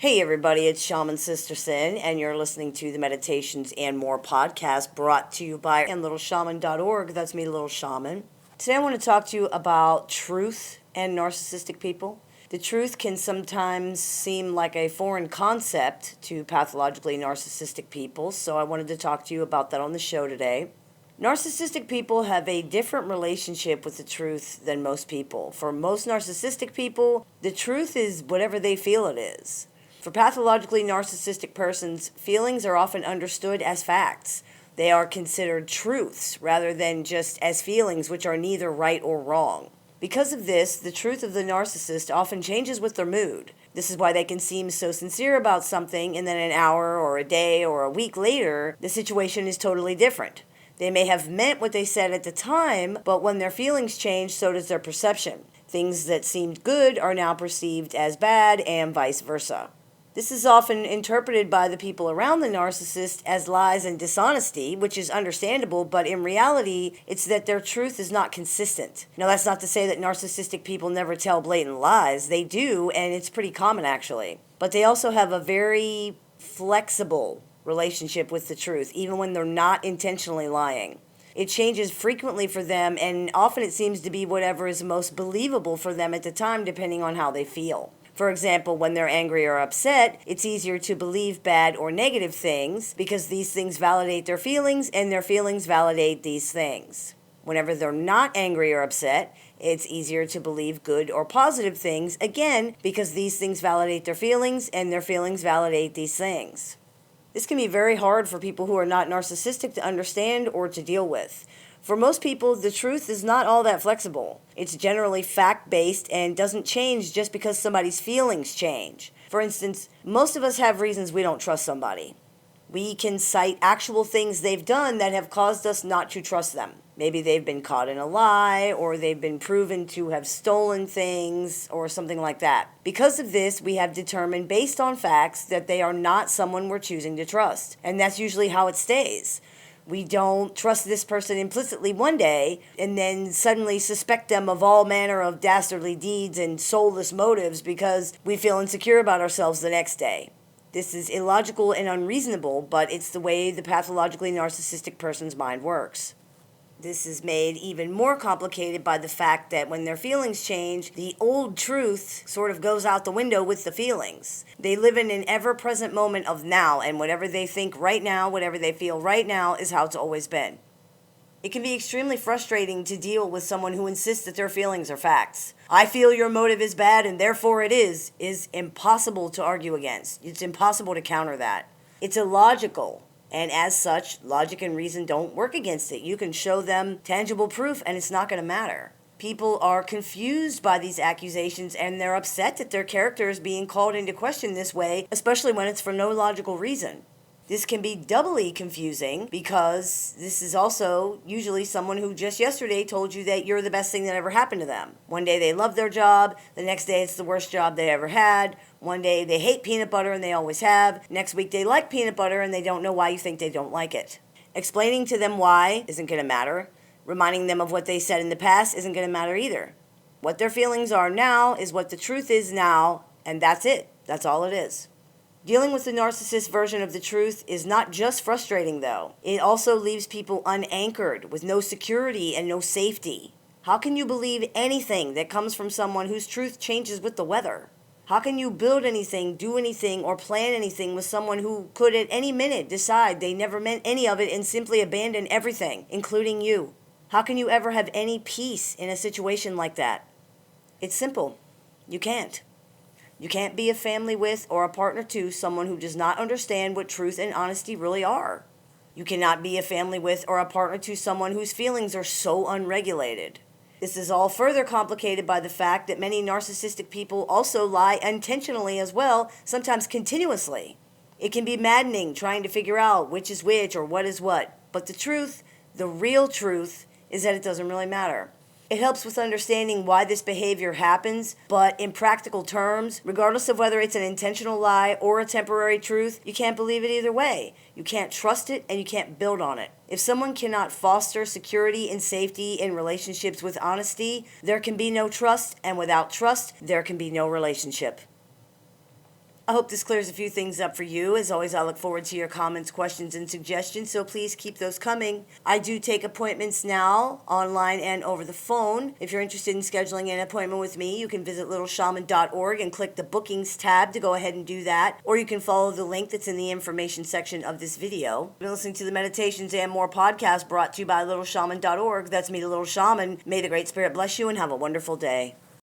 Hey everybody, it's Shaman Sister Sin, and you're listening to the Meditations and More podcast brought to you by littleshaman.org. That's me, Little Shaman. Today I want to talk to you about truth and narcissistic people. The truth can sometimes seem like a foreign concept to pathologically narcissistic people, so I wanted to talk to you about that on the show today. Narcissistic people have a different relationship with the truth than most people. For most narcissistic people, the truth is whatever they feel it is. For pathologically narcissistic persons, feelings are often understood as facts. They are considered truths rather than just as feelings, which are neither right or wrong. Because of this, the truth of the narcissist often changes with their mood. This is why they can seem so sincere about something, and then an hour or a day or a week later, the situation is totally different. They may have meant what they said at the time, but when their feelings change, so does their perception. Things that seemed good are now perceived as bad, and vice versa. This is often interpreted by the people around the narcissist as lies and dishonesty, which is understandable, but in reality, it's that their truth is not consistent. Now, that's not to say that narcissistic people never tell blatant lies. They do, and it's pretty common, actually. But they also have a very flexible relationship with the truth, even when they're not intentionally lying. It changes frequently for them, and often it seems to be whatever is most believable for them at the time, depending on how they feel. For example, when they're angry or upset, it's easier to believe bad or negative things because these things validate their feelings and their feelings validate these things. Whenever they're not angry or upset, it's easier to believe good or positive things, again, because these things validate their feelings and their feelings validate these things. This can be very hard for people who are not narcissistic to understand or to deal with. For most people, the truth is not all that flexible. It's generally fact-based and doesn't change just because somebody's feelings change. For instance, most of us have reasons we don't trust somebody. We can cite actual things they've done that have caused us not to trust them. Maybe they've been caught in a lie, or they've been proven to have stolen things, or something like that. Because of this, we have determined based on facts that they are not someone we're choosing to trust. And that's usually how it stays. We don't trust this person implicitly one day and then suddenly suspect them of all manner of dastardly deeds and soulless motives because we feel insecure about ourselves the next day. This is illogical and unreasonable, but it's the way the pathologically narcissistic person's mind works. This is made even more complicated by the fact that when their feelings change, the old truth sort of goes out the window with the feelings. They live in an ever-present moment of now, and whatever they think right now, whatever they feel right now, is how it's always been. It can be extremely frustrating to deal with someone who insists that their feelings are facts. I feel your motive is bad, and therefore it is impossible to argue against. It's impossible to counter that. It's illogical. And as such, logic and reason don't work against it. You can show them tangible proof and it's not going to matter. People are confused by these accusations and they're upset that their character is being called into question this way, especially when it's for no logical reason. This can be doubly confusing because this is also usually someone who just yesterday told you that you're the best thing that ever happened to them. One day they love their job, the next day it's the worst job they ever had. One day they hate peanut butter and they always have. Next week they like peanut butter and they don't know why you think they don't like it. Explaining to them why isn't going to matter. Reminding them of what they said in the past isn't going to matter either. What their feelings are now is what the truth is now, and that's it. That's all it is. Dealing with the narcissist version of the truth is not just frustrating, though. It also leaves people unanchored, with no security and no safety. How can you believe anything that comes from someone whose truth changes with the weather? How can you build anything, do anything, or plan anything with someone who could at any minute decide they never meant any of it and simply abandon everything, including you? How can you ever have any peace in a situation like that? It's simple. You can't. You can't be a family with or a partner to someone who does not understand what truth and honesty really are. You cannot be a family with or a partner to someone whose feelings are so unregulated. This is all further complicated by the fact that many narcissistic people also lie intentionally as well, sometimes continuously. It can be maddening trying to figure out which is which or what is what. But the truth, the real truth, is that it doesn't really matter. It helps with understanding why this behavior happens, but in practical terms, regardless of whether it's an intentional lie or a temporary truth, you can't believe it either way. You can't trust it and you can't build on it. If someone cannot foster security and safety in relationships with honesty, there can be no trust, and without trust, there can be no relationship. I hope this clears a few things up for you. As always, I look forward to your comments, questions, and suggestions, so please keep those coming. I do take appointments now, online and over the phone. If you're interested in scheduling an appointment with me, you can visit littleshaman.org and click the bookings tab to go ahead and do that, or you can follow the link that's in the information section of this video. You've been listening to the Meditations and More podcast brought to you by littleshaman.org. That's me, the Little Shaman. May the Great Spirit bless you and have a wonderful day.